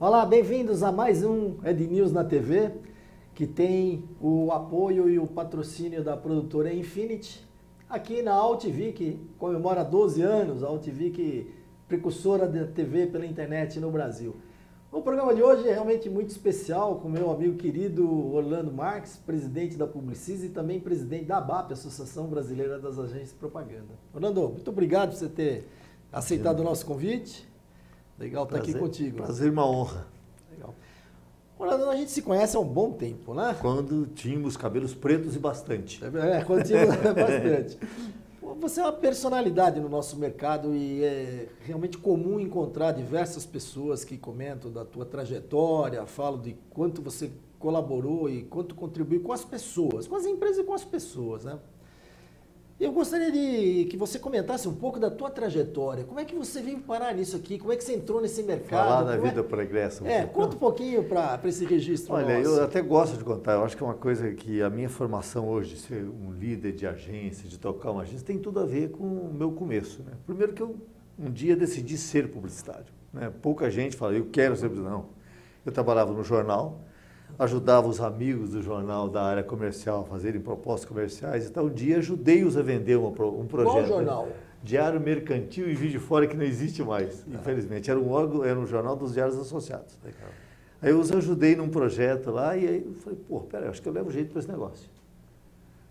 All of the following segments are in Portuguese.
Olá, bem-vindos a mais um Ed News na TV, que tem o apoio e o patrocínio da produtora Infinity, aqui na AltV, que comemora 12 anos, a AltV que precursora da TV pela internet no Brasil. O programa de hoje é realmente muito especial com meu amigo querido Orlando Marques, presidente da Publicis e também presidente da ABAP, Associação Brasileira das Agências de Propaganda. Orlando, muito obrigado por você ter aceitado o nosso convite. Legal estar aqui contigo. Prazer, uma honra. Legal. Orlando, a gente se conhece há um bom tempo, né? Quando tínhamos cabelos pretos e bastante. Quando tínhamos bastante. Você é uma personalidade no nosso mercado e é realmente comum encontrar diversas pessoas que comentam da tua trajetória, falam de quanto você colaborou e quanto contribuiu com as pessoas, com as empresas e com as pessoas, né? Eu gostaria de que você comentasse um pouco da tua trajetória. Como é que você veio parar nisso aqui? Como é que você entrou nesse mercado? Falar da vida pregressa. Conta um pouquinho para esse registro. Olha, nosso. eu até gosto de contar. Eu acho que é uma coisa que a minha formação hoje, de ser um líder de agência, de tocar uma agência, tem tudo a ver com o meu começo, né? Primeiro que eu um dia decidi ser publicitário, né? Pouca gente fala, eu quero ser publicitário. Não. Eu trabalhava no jornal, ajudava os amigos do jornal da área comercial a fazerem propostas comerciais. Então, um dia ajudei-os a vender um projeto. Qual jornal? Diário Mercantil e Juiz de Fora, que não existe mais, infelizmente. Era um órgão, era um jornal dos Diários Associados. Legal. Aí eu os ajudei num projeto lá e aí eu falei, pô, peraí, acho que eu levo jeito para esse negócio.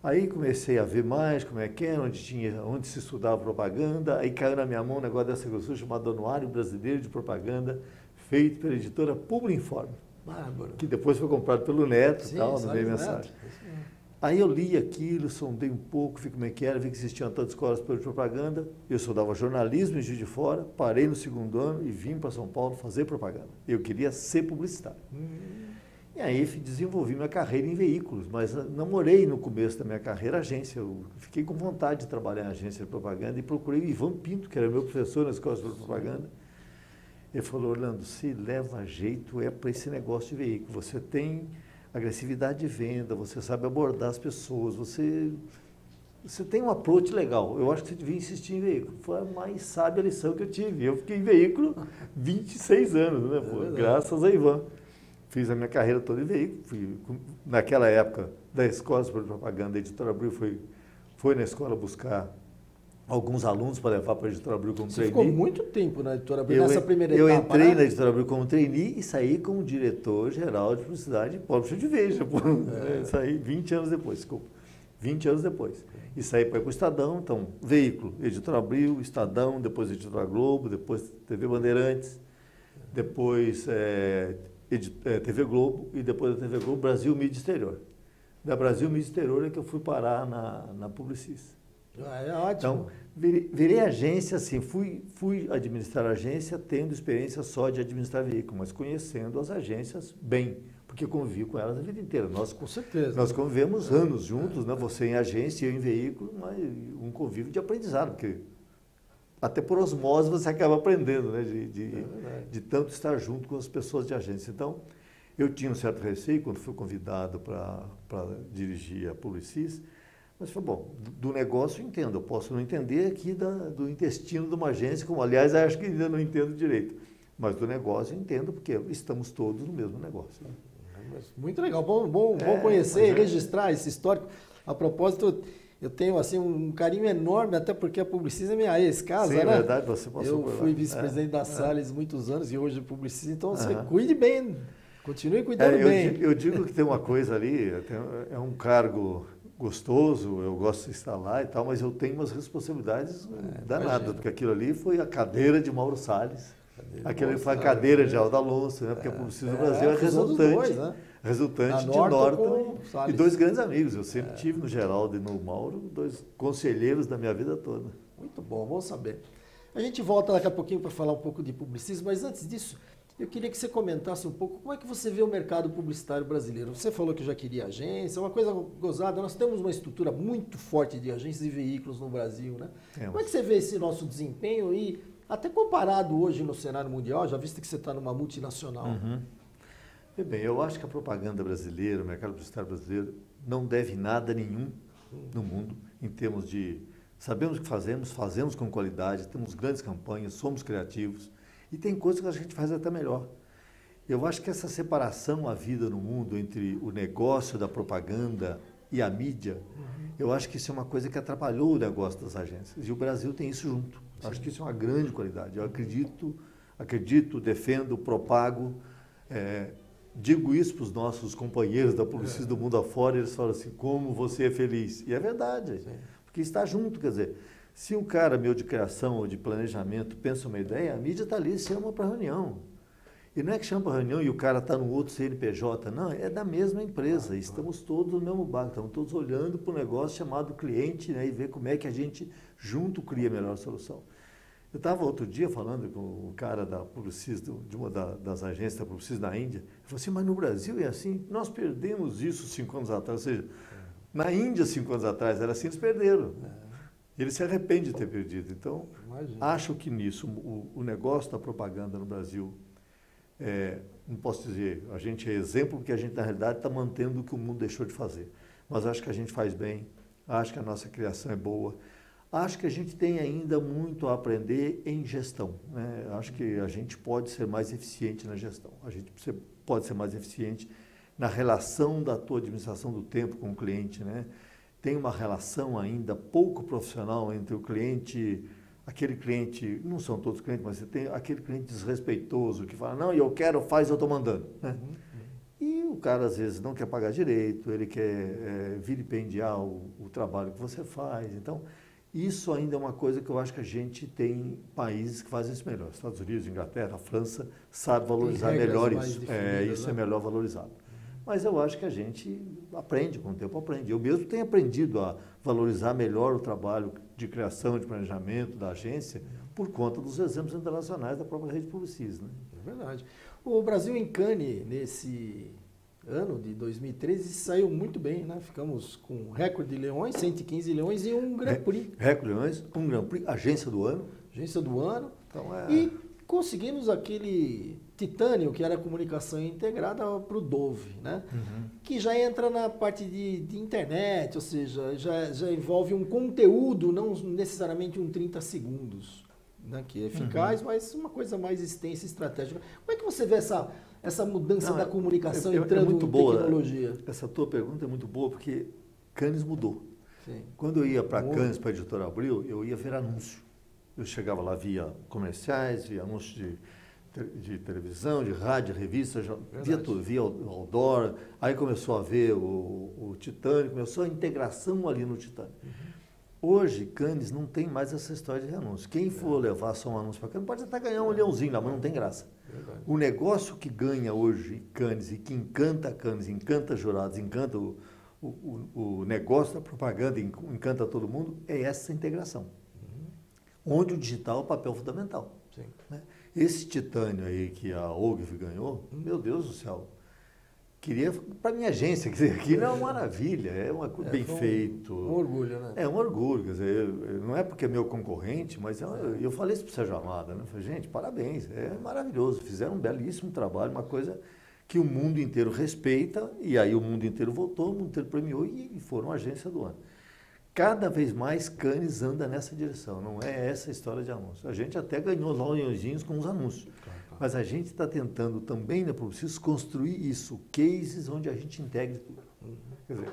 Aí comecei a ver mais como é que era, onde se estudava propaganda. Aí caiu na minha mão um negócio dessa grossura chamado Anuário Brasileiro de Propaganda, feito pela editora Publinforme. Bárbaro. Que depois foi comprado pelo Neto e tal, no meio mensagem. Aí eu li aquilo, sondei um pouco, vi como é que era, vi que existiam tantas escolas de propaganda. Eu estudava jornalismo em Juiz de Fora, parei no segundo ano e vim para São Paulo fazer propaganda. Eu queria ser publicitário. E aí desenvolvi minha carreira em veículos, mas não morei no começo da minha carreira agência. Eu fiquei com vontade de trabalhar em agência de propaganda e procurei o Ivan Pinto, que era meu professor na escola de propaganda. Ele falou, Orlando, se leva jeito é para esse negócio de veículo. Você tem agressividade de venda, você sabe abordar as pessoas, você tem um approach legal. Eu acho que você devia insistir em veículo. Foi a mais sábia lição que eu tive. Eu fiquei em veículo 26 anos, né? Pô, graças a Ivan. Fiz a minha carreira toda em veículo. Naquela época, da Escola de Propaganda, a Editora Abril foi na escola buscar alguns alunos para levar para a Editora Abril como trainee. Você ficou muito tempo na Editora Abril, nessa primeira etapa, Eu entrei, né? na Editora Abril como trainee e saí como diretor-geral de publicidade e publisher de Veja. Saí 20 anos depois, desculpa. 20 anos depois. E saí para ir para o Estadão, então, veículo, Editora Abril, Estadão, depois Editora Globo, depois TV Bandeirantes, depois TV Globo e depois da TV Globo, Brasil Mídia Exterior. Da Brasil Mídia Exterior é que eu fui parar na Publicis. É ótimo. Então, virei agência, assim, fui administrar a agência tendo experiência só de administrar veículo, mas conhecendo as agências bem, porque eu convivi com elas a vida inteira. Com certeza. Nós convivemos anos juntos, né? Você em agência e eu em veículo, mas um convívio de aprendizado, porque até por osmose você acaba aprendendo, né? De tanto estar junto com as pessoas de agência. Então, eu tinha um certo receio quando fui convidado para dirigir a Publicis. Mas foi bom, do negócio eu entendo, eu posso não entender aqui do intestino de uma agência, como aliás acho que ainda não entendo direito, mas do negócio eu entendo porque estamos todos no mesmo negócio. Muito legal, bom conhecer e registrar esse histórico. A propósito, eu tenho assim um carinho enorme, até porque a Publicis é minha ex-casa, né? Sim, é verdade, você passou por lá. Eu fui vice-presidente da Salles muitos anos e hoje Publicis, então você cuide bem, continue cuidando bem. Eu digo que tem uma coisa ali, é um cargo gostoso, eu gosto de estar lá e tal, mas eu tenho umas responsabilidades danadas, porque aquilo ali foi a cadeira de Mauro Salles, aquilo foi a cadeira de Aldo Alonso, né? Porque a Publicis do Brasil é resultante de Norton e dois grandes amigos. Eu sempre tive no Geraldo e no Mauro, dois conselheiros da minha vida toda. Muito bom saber. A gente volta daqui a pouquinho para falar um pouco de publicismo, mas antes disso, eu queria que você comentasse um pouco como é que você vê o mercado publicitário brasileiro. Você falou que já queria agência, uma coisa gozada. Nós temos uma estrutura muito forte de agências e veículos no Brasil, né? Como é que você vê esse nosso desempenho e até comparado hoje no cenário mundial, já visto que você está numa multinacional? Bem, eu acho que a propaganda brasileira, o mercado publicitário brasileiro, não deve nada nenhum no mundo em termos de... Sabemos o que fazemos com qualidade, temos grandes campanhas, somos criativos. E tem coisas que a gente faz até melhor. Eu acho que essa separação à vida no mundo entre o negócio da propaganda e a mídia, eu acho que isso é uma coisa que atrapalhou o negócio das agências. E o Brasil tem isso junto. Sim. Acho que isso é uma grande qualidade. Eu acredito, defendo, propago, digo isso para os nossos companheiros da Publicis do mundo afora, eles falam assim, como você é feliz. E é verdade, porque está junto, quer dizer, se um cara meu de criação ou de planejamento pensa uma ideia, a mídia está ali, chama para reunião. E não é que chama para reunião e o cara está no outro CNPJ, não, é da mesma empresa, estamos todos no mesmo barco, estamos todos olhando para um negócio chamado cliente, né, e ver como é que a gente junto cria a melhor solução. Eu estava outro dia falando com o cara da Publicis, de uma das agências da Publicis na Índia, ele falou assim, mas no Brasil é assim, nós perdemos isso 5 anos atrás, ou seja, na Índia 5 anos atrás era assim, eles perderam. Ele se arrepende de ter perdido. Então, acho que nisso, o negócio da propaganda no Brasil, não posso dizer, a gente é exemplo porque a gente, na realidade, está mantendo o que o mundo deixou de fazer. Mas acho que a gente faz bem, acho que a nossa criação é boa, acho que a gente tem ainda muito a aprender em gestão, né? Acho que a gente pode ser mais eficiente na gestão, a gente pode ser mais eficiente na relação da tua administração do tempo com o cliente, né? Tem uma relação ainda pouco profissional entre o cliente, aquele cliente, não são todos clientes, mas você tem aquele cliente desrespeitoso que fala, não, eu quero, faz, eu estou mandando, né? E o cara às vezes não quer pagar direito, ele quer vilipendiar o trabalho que você faz. Então, isso ainda é uma coisa que eu acho que a gente tem países que fazem isso melhor. Estados Unidos, Inglaterra, França, sabe valorizar melhor isso. Isso é melhor valorizado. Mas eu acho que a gente aprende, com o tempo aprende. Eu mesmo tenho aprendido a valorizar melhor o trabalho de criação, de planejamento da agência, por conta dos exemplos internacionais da própria rede Publicis, né? É verdade. O Brasil em Cannes, nesse ano de 2013, saiu muito bem, né? Ficamos com recorde de leões, 115 leões e um Grand Prix. Recorde de leões, um Grand Prix, agência do ano. Agência do ano. Então, E conseguimos aquele titânio, que era a comunicação integrada, para o Dove, né? Que já entra na parte de internet, ou seja, já envolve um conteúdo, não necessariamente um 30 segundos, né? Que é eficaz, mas uma coisa mais extensa e estratégica. Como é que você vê essa mudança da comunicação entrando em tecnologia? Essa tua pergunta é muito boa, porque Cannes mudou. Sim. Quando eu ia para Cannes, para a Editora Abril, eu ia ver anúncio. Eu chegava lá via comerciais, via anúncios de televisão, de rádio, revista, via tudo, via outdoor. Aí começou a ver o Titânio, começou a integração ali no Titânio. Hoje, Cannes não tem mais essa história de anúncio. Quem for levar só um anúncio para Cannes pode até ganhar um leãozinho lá, mas não tem graça. O negócio que ganha hoje Cannes e que encanta Cannes, encanta jurados, encanta o negócio da propaganda, encanta todo mundo, é essa integração. Onde o digital é o papel fundamental. Sim. Né? Esse Titânio aí que a Ogilvy ganhou, meu Deus do céu, queria para minha agência, quer dizer, aquilo é uma maravilha, é uma coisa bem feito. Um orgulho, né? É um orgulho, quer dizer, não é porque é meu concorrente, mas eu falei isso para o Sérgio Amada, né? Eu falei, gente, parabéns, é maravilhoso, fizeram um belíssimo trabalho, uma coisa que o mundo inteiro respeita, e aí o mundo inteiro votou, o mundo inteiro premiou e foram a agência do ano. Cada vez mais Cannes anda nessa direção, não é essa história de anúncio. A gente até ganhou lá leõezinhos com os anúncios, mas a gente está tentando também, né, Publicis, construir isso, cases onde a gente integre tudo. Quer dizer,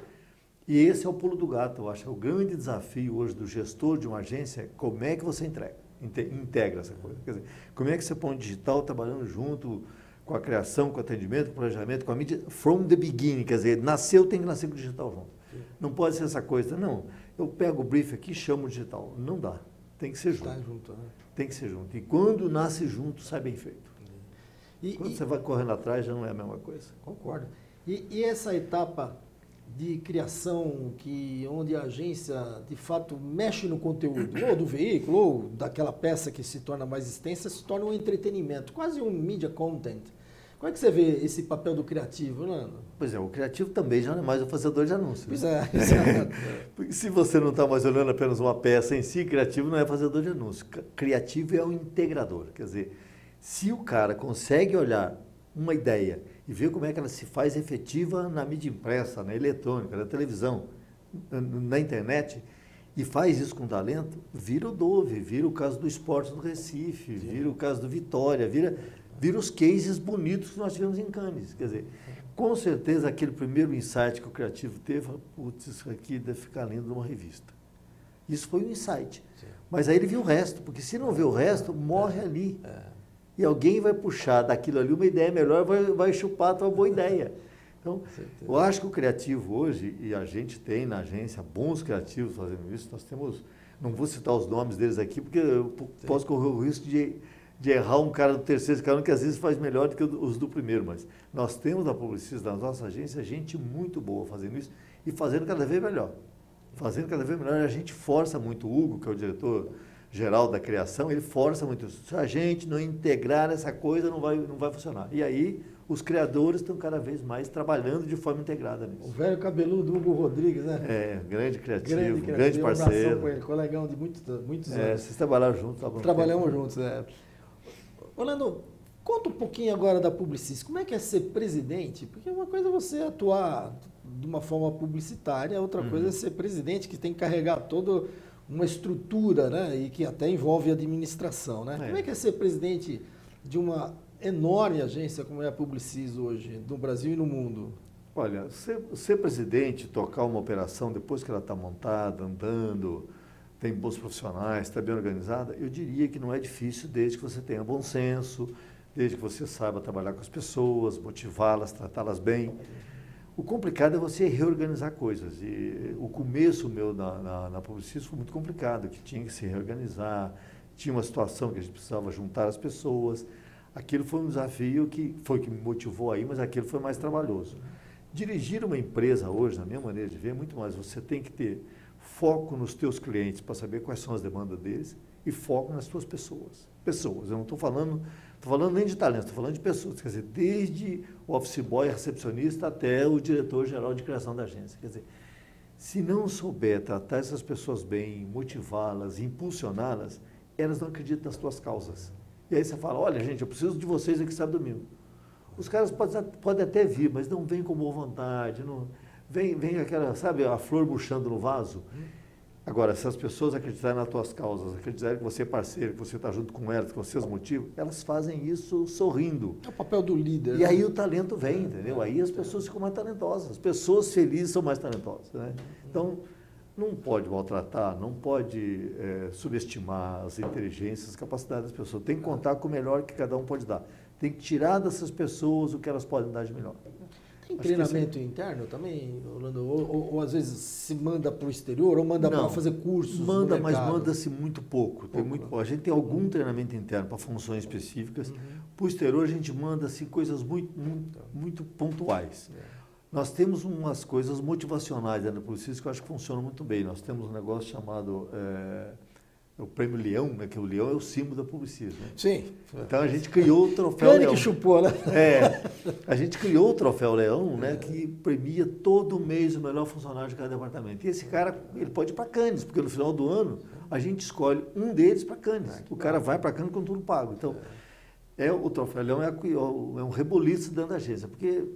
e esse é o pulo do gato, eu acho, é o grande desafio hoje do gestor de uma agência, como é que você integra essa coisa. Quer dizer, como é que você põe o digital trabalhando junto com a criação, com o atendimento, com o planejamento, com a mídia, from the beginning, quer dizer, nasceu, tem que nascer com o digital junto. Não pode ser essa coisa, não. Eu pego o brief aqui e chamo o digital. Não dá. Tem que ser junto. Está junto, né? Tem que ser junto. E quando nasce junto, sai bem feito. Quando você vai correndo atrás, já não é a mesma coisa. Concordo. E essa etapa de criação onde a agência, de fato, mexe no conteúdo, ou do veículo, ou daquela peça que se torna mais extensa, se torna um entretenimento, quase um media content. Como é que você vê esse papel do criativo, Nando? Pois é, o criativo também já não é mais o fazedor de anúncios. Pois é, exato. Porque se você não está mais olhando apenas uma peça em si, criativo não é fazedor de anúncios. Criativo é um integrador. Quer dizer, se o cara consegue olhar uma ideia e ver como é que ela se faz efetiva na mídia impressa, na eletrônica, na televisão, na internet, e faz isso com talento, vira o Dove, vira o caso do Esporte do Recife, vira o caso do Vitória, vira viram os cases bonitos que nós tivemos em Cannes. Quer dizer, com certeza aquele primeiro insight que o criativo teve, putz, isso aqui deve ficar lindo numa revista. Isso foi um insight. Sim. Mas aí ele viu o resto, porque se não vê o resto, morre ali. E alguém vai puxar daquilo ali uma ideia melhor, vai chupar a tua boa ideia. Então, eu acho que o criativo hoje, e a gente tem na agência bons criativos fazendo isso, nós temos, não vou citar os nomes deles aqui, porque eu posso correr o risco de errar um cara do terceiro escalão, que às vezes faz melhor do que os do primeiro, mas nós temos na Publicis, na nossa agência, gente muito boa fazendo isso e fazendo cada vez melhor. Fazendo cada vez melhor, a gente força muito, o Hugo, que é o diretor-geral da criação, ele força muito isso. Se a gente não integrar essa coisa, não vai funcionar. E aí, os criadores estão cada vez mais trabalhando de forma integrada nisso. O velho cabeludo Hugo Rodrigues, né? Grande criativo, grande parceiro. Um com ele, colegão de muitos anos. Vocês trabalharam juntos? Trabalhamos juntos, Orlando, conta um pouquinho agora da Publicis. Como é que é ser presidente? Porque uma coisa é você atuar de uma forma publicitária, outra coisa é ser presidente, que tem que carregar toda uma estrutura, né? E que até envolve administração, né? Como é que é ser presidente de uma enorme agência como é a Publicis hoje, no Brasil e no mundo? Olha, ser presidente, tocar uma operação depois que ela está montada, andando, tem bons profissionais, está bem organizada, eu diria que não é difícil desde que você tenha bom senso, desde que você saiba trabalhar com as pessoas, motivá-las, tratá-las bem. O complicado é você reorganizar coisas. E o começo meu na Publicis foi muito complicado, que tinha que se reorganizar, tinha uma situação que a gente precisava juntar as pessoas. Aquilo foi um desafio que me motivou aí, mas aquilo foi mais trabalhoso. Dirigir uma empresa hoje, na minha maneira de ver, é muito mais. Você tem que ter foco nos teus clientes para saber quais são as demandas deles e foco nas tuas pessoas. Pessoas, eu não estou falando nem de talento, estou falando de pessoas. Quer dizer, desde o office boy, recepcionista, até o diretor-geral de criação da agência. Quer dizer, se não souber tratar essas pessoas bem, motivá-las, impulsioná-las, elas não acreditam nas tuas causas. E aí você fala, olha, gente, eu preciso de vocês aqui sábado e domingo. Os caras podem até vir, mas não vêm com boa vontade, não, vem aquela, sabe, a flor murchando no vaso. Agora, se as pessoas acreditarem nas tuas causas, acreditarem que você é parceiro, que você está junto com elas, que você os motiva, elas fazem isso sorrindo. É o papel do líder. E aí o talento vem, entendeu? Aí as pessoas ficam mais talentosas. As pessoas felizes são mais talentosas, né? Então, não pode maltratar, não pode subestimar as inteligências, as capacidades das pessoas. Tem que contar com o melhor que cada um pode dar. Tem que tirar dessas pessoas o que elas podem dar de melhor. Tem treinamento interno também, Orlando? Ou às vezes se manda para o exterior, ou manda para fazer cursos? Manda, mas manda-se muito pouco. A gente tem algum treinamento interno para funções específicas. Para o exterior, a gente manda-se coisas muito pontuais. Nós temos umas coisas motivacionais dentro da Publicis que eu acho que funcionam muito bem. Nós temos um negócio chamado o Prêmio Leão, né, que o leão é o símbolo da Publicis. Né? Sim. Então a gente criou o Troféu Leão. Que chupou, né? A gente criou o Troféu Leão, né, que premia todo mês o melhor funcionário de cada departamento. E esse cara, ele pode ir para Cannes, porque no final do ano a gente escolhe um deles para Cannes. O cara vai para Cannes com tudo pago. Então, o Troféu Leão é um reboliço dentro da agência, porque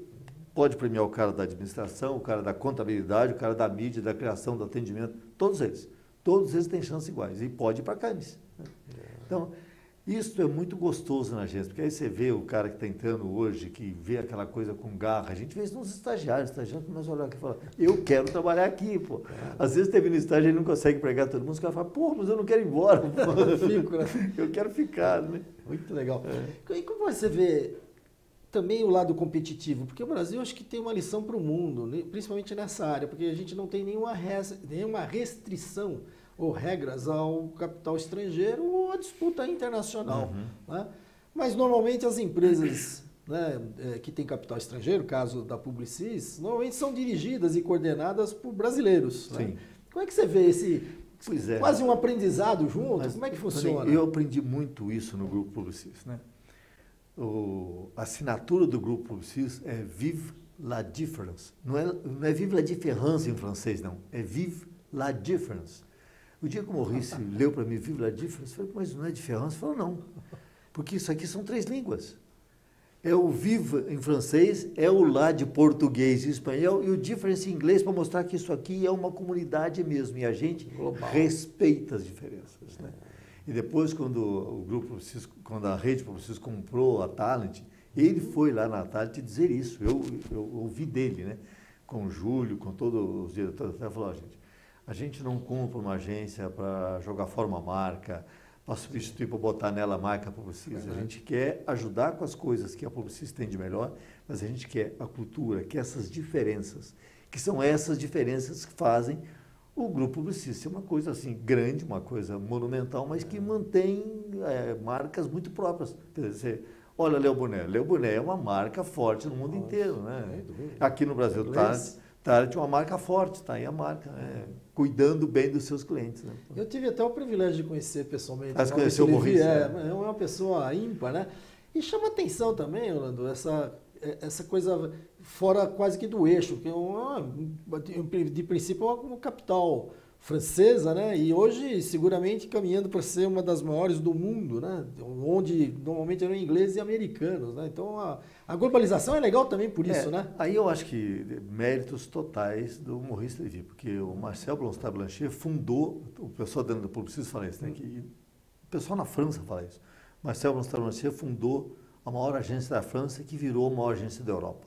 pode premiar o cara da administração, o cara da contabilidade, o cara da mídia, da criação, do atendimento, todos eles. Todos eles têm chances iguais e pode ir para Cannes. Né? Então, isso é muito gostoso na agência, porque aí você vê o cara que está entrando hoje, que vê aquela coisa com garra. A gente vê isso nos estagiários. O estagiário começa a olhar aqui e fala, eu quero trabalhar aqui, pô. Às vezes teve no estágio e ele não consegue pregar todo mundo, os caras falam, pô, mas eu não quero ir embora. Eu quero ficar, né? Muito legal. E como você vê também o lado competitivo? Porque o Brasil acho que tem uma lição para o mundo, principalmente nessa área, porque a gente não tem nenhuma restrição ou regras ao capital estrangeiro ou à disputa internacional. Né? Mas normalmente as empresas, né, que têm capital estrangeiro, caso da Publicis, normalmente são dirigidas e coordenadas por brasileiros. Né? Sim. Como é que você vê esse quase um aprendizado junto? Mas, como é que funciona? Eu aprendi muito isso no Grupo Publicis, né? A assinatura do Grupo Publicis é Vive la différence. Não é Vive la différence em francês, não. É Vive la différence. O dia que o Maurice leu para mim Vive la différence, eu falei, mas não é différence? Ele falou, não. Porque isso aqui são 3 línguas. É o vive em francês, é o lá de português e espanhol, e o difference em inglês para mostrar que isso aqui é uma comunidade mesmo. E a gente respeita as diferenças, né? E depois, quando o Grupo Publicis, quando a Rede Publicis comprou a Talent, ele foi lá na Talent dizer isso. Eu ouvi dele, né? Com o Júlio, com todos os diretores, até falou, a gente não compra uma agência para jogar fora uma marca, para substituir, para botar nela a marca Publicis. A gente quer ajudar com as coisas que a Publicis tem de melhor, mas a gente quer a cultura, quer essas diferenças, que são essas diferenças que fazem o Grupo Publicis ser uma coisa assim grande, uma coisa monumental, mas que mantém marcas muito próprias. Quer dizer, olha Leo Boné. Leo Boné é uma marca forte no mundo inteiro, né? Aqui no Brasil, Talent é uma marca forte, está aí a marca, cuidando bem dos seus clientes. Né? Eu tive até o privilégio de conhecer pessoalmente. Mas conheceu o Maurice? É uma pessoa ímpar, né? E chama atenção também, Orlando, essa coisa fora quase que do eixo, que de princípio é uma capital francesa, né? E hoje seguramente caminhando para ser uma das maiores do mundo, né? Onde normalmente eram ingleses e americanos, né? Então a globalização é legal também por isso, né? Aí eu acho que méritos totais do Maurice Lévy, porque o Marcel Blonstat-Blanchet fundou, o pessoal dentro do Publicis fala isso, né? Que, o pessoal na França fala isso. Marcel Blonstat-Blanchet fundou a maior agência da França que virou a maior agência da Europa.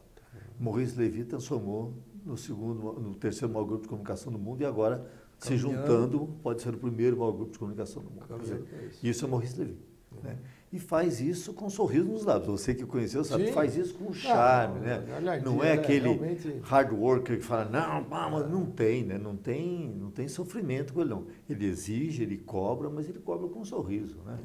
Maurice Lévy transformou no terceiro maior grupo de comunicação do mundo e agora se juntando, pode ser o primeiro maior grupo de comunicação do mundo. Isso é Maurice Lévy. Né? E faz isso com um sorriso nos lábios. Você que conheceu sabe que faz isso com charme. Né? Não é aquele hard worker que fala, não, mas não tem, né? Não tem sofrimento com ele, não. Ele exige, ele cobra, mas ele cobra com um sorriso. Né?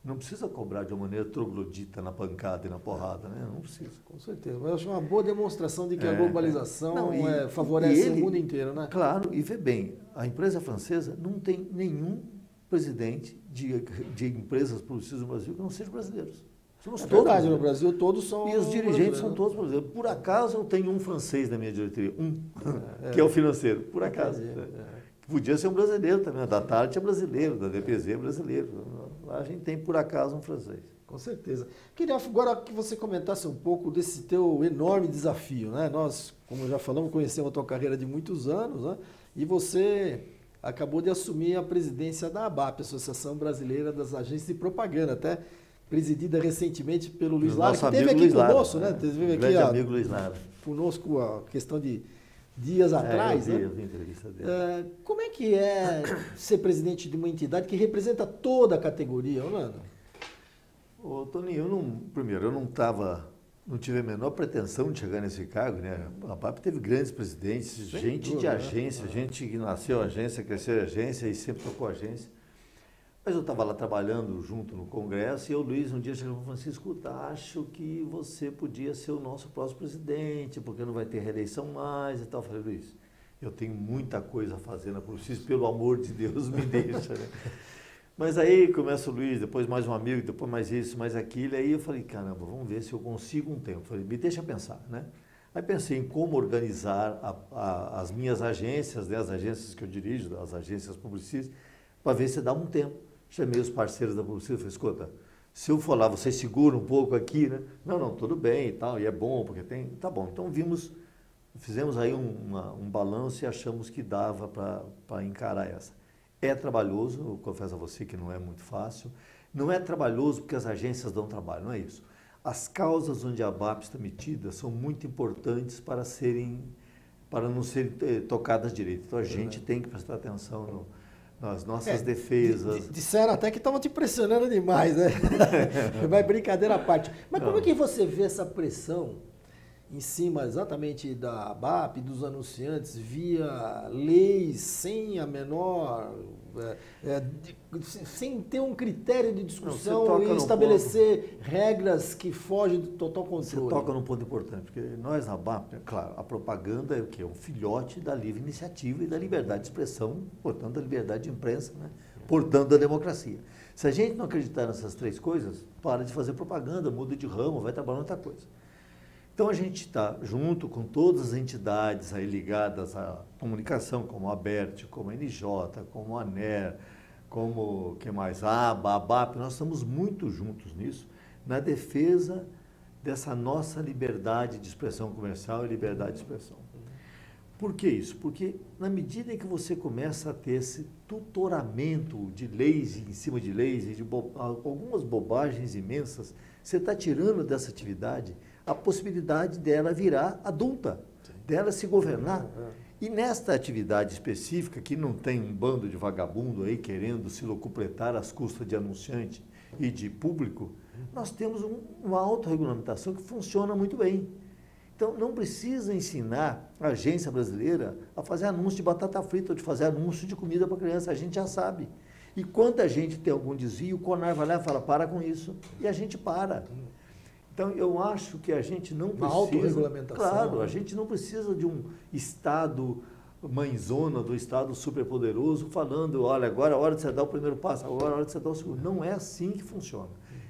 Não precisa cobrar de uma maneira troglodita na pancada e na porrada, né? Não precisa. Com certeza. Mas eu acho uma boa demonstração de que a globalização favorece o mundo inteiro, né? Claro, e vê bem, a empresa francesa não tem nenhum presidente de empresas produzidas no Brasil que não sejam brasileiros. Somos todos verdade, no Brasil todos são. E os dirigentes são todos brasileiros. Por acaso eu tenho um francês na minha diretoria, que é o financeiro, por acaso. Podia ser um brasileiro também, da Talent é brasileiro, da DPZ é brasileiro. Lá a gente tem, por acaso, um francês. Com certeza. Queria agora que você comentasse um pouco desse teu enorme desafio, né? Nós, como já falamos, conhecemos a tua carreira de muitos anos, né? E você acabou de assumir a presidência da ABAP, Associação Brasileira das Agências de Propaganda, até presidida recentemente pelo Luiz Lara, que esteve aqui conosco, né? Teve aqui amigo Luiz Lara. Conosco a questão de dias atrás, eu vi a entrevista dele. Como é que é ser presidente de uma entidade que representa toda a categoria, Orlando? Ô, Toninho, eu não tive a menor pretensão de chegar nesse cargo, né? A ABAP teve grandes presidentes, gente de agência, gente que nasceu agência, cresceu agência e sempre tocou agência. Mas eu estava lá trabalhando junto no Congresso e o Luiz um dia chegou e falou assim, escuta, acho que você podia ser o nosso próximo presidente, porque não vai ter reeleição mais e tal. Eu falei, Luiz, eu tenho muita coisa a fazer na Publicis, pelo amor de Deus, me deixa. Né? Mas aí começa o Luiz, depois mais um amigo, depois mais isso, mais aquilo. Aí eu falei, caramba, vamos ver se eu consigo um tempo. Eu falei, me deixa pensar, né? Aí pensei em como organizar as minhas agências, né, as agências que eu dirijo, as agências Publicis, para ver se dá um tempo. Chamei os parceiros da Publicis e falei, escuta, se eu for lá, vocês seguram um pouco aqui, né? Não, tudo bem e tal, e é bom, porque tem... Tá bom, então fizemos aí um balanço e achamos que dava para encarar essa. É trabalhoso, eu confesso a você que não é muito fácil. Não é trabalhoso porque as agências dão trabalho, não é isso. As causas onde a ABAP está metida são muito importantes para não serem tocadas direito. Então a gente tem que prestar atenção nas nossas defesas. Disseram até que estavam te pressionando demais, né? Mas brincadeira à parte. Mas como é que você vê essa pressão em cima exatamente da ABAP, dos anunciantes, via leis sem a menor... sem ter um critério de discussão e estabelecer regras que fogem do total controle? Você toca num ponto importante, porque nós na ABAP, claro, a propaganda é o quê? Um filhote da livre iniciativa e da liberdade de expressão, portanto da liberdade de imprensa, né? Portanto da democracia. Se a gente não acreditar nessas três coisas, para de fazer propaganda, muda de ramo, vai trabalhar outra coisa. Então a gente está junto com todas as entidades aí ligadas à comunicação, como a ABERT, como a NJ, como a ANER, como que mais? A ABA, a ABAP, nós estamos muito juntos nisso, na defesa dessa nossa liberdade de expressão comercial e liberdade de expressão. Por que isso? Porque na medida em que você começa a ter esse tutoramento de leis em cima de leis e de algumas bobagens imensas, você está tirando dessa atividade a possibilidade dela virar adulta, dela se governar. E nesta atividade específica, que não tem um bando de vagabundo aí querendo se locupletar às custas de anunciante e de público, nós temos uma autorregulamentação que funciona muito bem. Então, não precisa ensinar a agência brasileira a fazer anúncio de batata frita ou de fazer anúncio de comida para criança. A gente já sabe. E quando a gente tem algum desvio, o CONAR vai lá e fala, para com isso. E a gente para. Então, eu acho que a gente não precisa... Uma autorregulamentação. Claro, a gente não precisa de um Estado mãezona, do Estado superpoderoso, falando, olha, agora é hora de você dar o primeiro passo, agora é hora de você dar o segundo. Não é assim que funciona.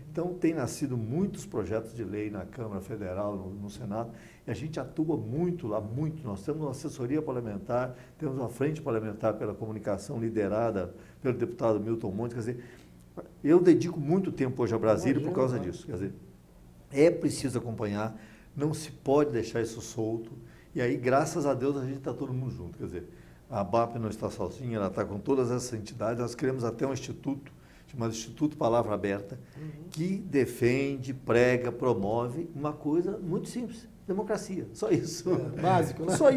Então, tem nascido muitos projetos de lei na Câmara Federal, no Senado, e a gente atua muito lá, muito. Nós temos uma assessoria parlamentar, temos uma frente parlamentar pela comunicação liderada pelo deputado Milton Monte. Quer dizer, eu dedico muito tempo hoje a Brasília por causa disso. Quer dizer, é preciso acompanhar, não se pode deixar isso solto, e aí, graças a Deus, a gente está todo mundo junto. Quer dizer, a ABAP não está sozinha, ela está com todas essas entidades, nós criamos até um instituto, chamado Instituto Palavra Aberta, que defende, prega, promove uma coisa muito simples, democracia, só isso. Básico, né? Só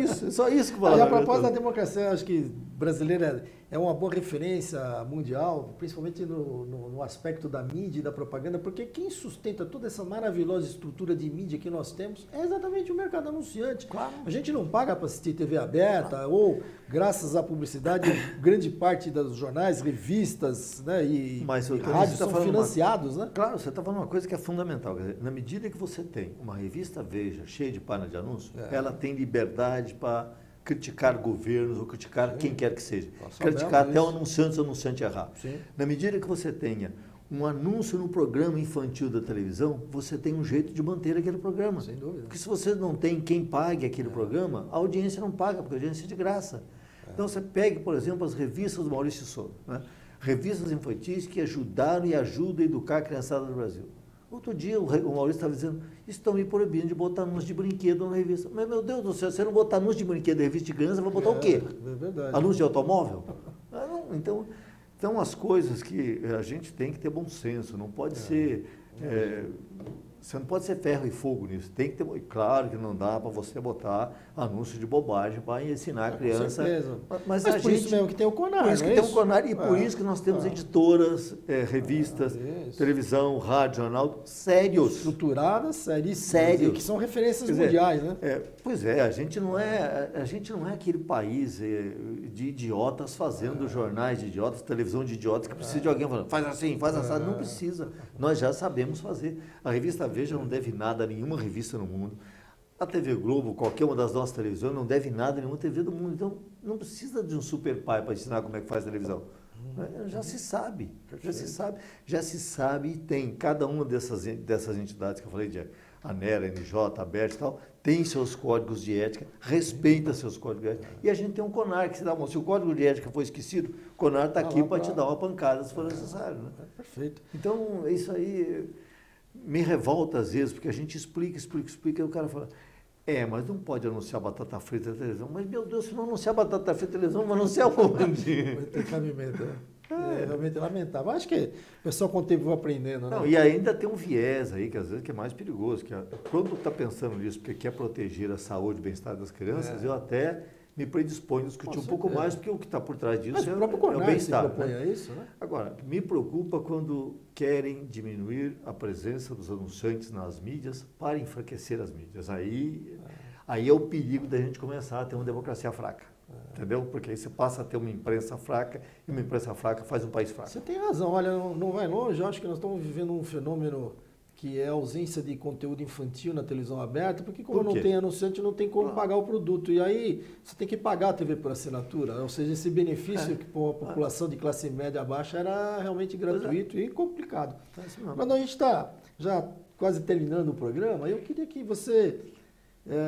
isso que E a propósito da democracia, acho que brasileira é uma boa referência mundial, principalmente no aspecto da mídia e da propaganda, porque quem sustenta toda essa maravilhosa estrutura de mídia que nós temos é exatamente o mercado anunciante. Claro. A gente não paga para assistir TV aberta, ou, graças à publicidade, grande parte dos jornais, revistas, né, e rádios são financiados, né? Claro, você está falando uma coisa que é fundamental. Quer dizer, na medida que você tem uma revista Veja cheia de página de anúncios, ela tem liberdade para criticar governos ou criticar quem quer que seja. Criticar até o anunciante se o anunciante errar. Sim. Na medida que você tenha um anúncio no programa infantil da televisão, você tem um jeito de manter aquele programa. Sem dúvida. Porque se você não tem quem pague aquele programa, a audiência não paga, porque a audiência é de graça. Então você pegue, por exemplo, as revistas do Maurício Souza, né? Revistas infantis que ajudaram e ajudam a educar a criançada do Brasil. Outro dia o Maurício estava dizendo, estão me proibindo de botar anúncio de brinquedo na revista. Mas, meu Deus do céu, se você não botar anúncio de brinquedo na revista de criança, vai botar o quê? É verdade. Anúncio de automóvel? Não, então, as coisas que a gente tem que ter bom senso, não pode ser... você não pode ser ferro e fogo nisso. Tem que ter, claro que não dá para você botar anúncio de bobagem para ensinar a criança. Com certeza. Mas por isso mesmo que tem o CONAR. Por isso que tem o CONAR e por isso que nós temos editoras, revistas, televisão, rádio, jornal, sérios. Estruturadas, sérios. Que são referências mundiais, né? Pois é, a gente não é aquele país de idiotas fazendo jornais de idiotas, televisão de idiotas, que precisa de alguém falando, faz assim, faz assado. Não precisa. Nós já sabemos fazer. A revista Veja não deve nada a nenhuma revista no mundo. A TV Globo, qualquer uma das nossas televisões, não deve nada a nenhuma TV do mundo. Então, não precisa de um super pai para ensinar como é que faz televisão. Já se sabe, já se sabe e tem. Cada uma dessas entidades que eu falei, de ANERA, NJ, ABERT e tal, tem seus códigos de ética, respeita seus códigos de ética. E a gente tem um CONAR que se dá, se o código de ética for esquecido, o CONAR está aqui para te dar uma pancada se for necessário. Né? Perfeito. Então, isso aí me revolta às vezes, porque a gente explica, e o cara fala, mas não pode anunciar batata frita na televisão. Mas, meu Deus, se não anunciar batata frita na televisão, vai anunciar onde? Vai ter cabimento, né? É realmente lamentável. Acho que o pessoal com o tempo vai aprendendo, né? Não, e ainda tem um viés aí, que às vezes é mais perigoso, que quando está pensando nisso, porque quer proteger a saúde e o bem-estar das crianças, eu até me predisponho a discutir um pouco mais, porque o que está por trás disso é o bem-estar. Né? Isso, né? Agora, me preocupa quando querem diminuir a presença dos anunciantes nas mídias para enfraquecer as mídias. Aí é o perigo da gente começar a ter uma democracia fraca. Entendeu? Porque aí você passa a ter uma imprensa fraca, e uma imprensa fraca faz um país fraco. Você tem razão. Olha, não vai longe, eu acho que nós estamos vivendo um fenômeno que é a ausência de conteúdo infantil na televisão aberta, porque como não tem anunciante, não tem como pagar o produto. E aí você tem que pagar a TV por assinatura. Ou seja, esse benefício que para a população de classe média baixa era realmente gratuito e complicado. Mas a gente está já quase terminando o programa, eu queria que você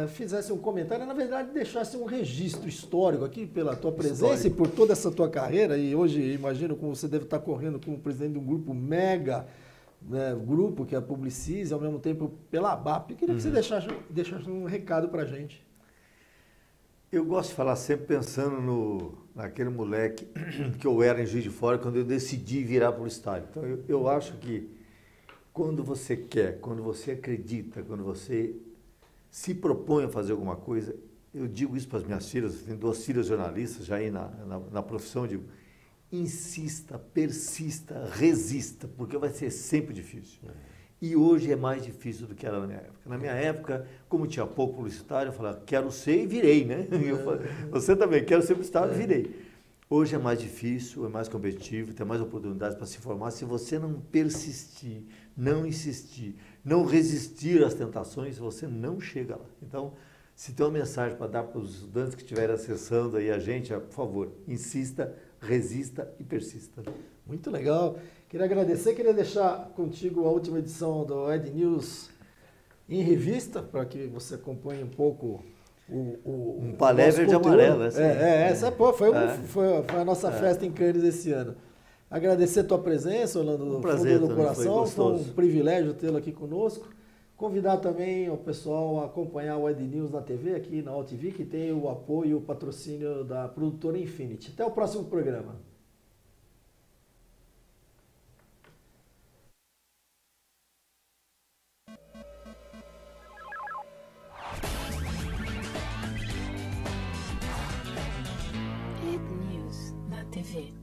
fizesse um comentário, na verdade deixasse um registro histórico aqui pela tua presença e por toda essa tua carreira, e hoje imagino como você deve estar correndo como presidente de um grupo mega, grupo que é a Publicis, ao mesmo tempo pela ABAP. Eu queria que você deixasse um recado para a gente. Eu gosto de falar sempre pensando naquele moleque que eu era em Juiz de Fora quando eu decidi virar para o estádio. Então eu acho que quando você quer, quando você acredita, quando você se propõe a fazer alguma coisa, eu digo isso para as minhas filhas, tenho 2 filhas jornalistas já aí na profissão, digo, insista, persista, resista, porque vai ser sempre difícil. E hoje é mais difícil do que era na minha época. Na minha época, como tinha pouco publicitário, eu falava, quero ser e virei, né? Você também, quero ser publicitário e virei. Hoje é mais difícil, é mais competitivo, tem mais oportunidades para se formar. Se você não persistir, não insistir, não resistir às tentações, você não chega lá. Então, se tem uma mensagem para dar para os estudantes que estiverem acessando aí a gente, por favor, insista, resista e persista. Muito legal. Queria agradecer, queria deixar contigo a última edição do Ed News em revista, para que você acompanhe um pouco um palé verde e amarelo. Essa foi a nossa festa em Cannes esse ano. Agradecer a tua presença, Orlando, do fundo do coração. Foi um privilégio tê-lo aqui conosco. Convidar também o pessoal a acompanhar o Ed News na TV, aqui na AltV, que tem o apoio e o patrocínio da produtora Infinity. Até o próximo programa. Ed News na TV.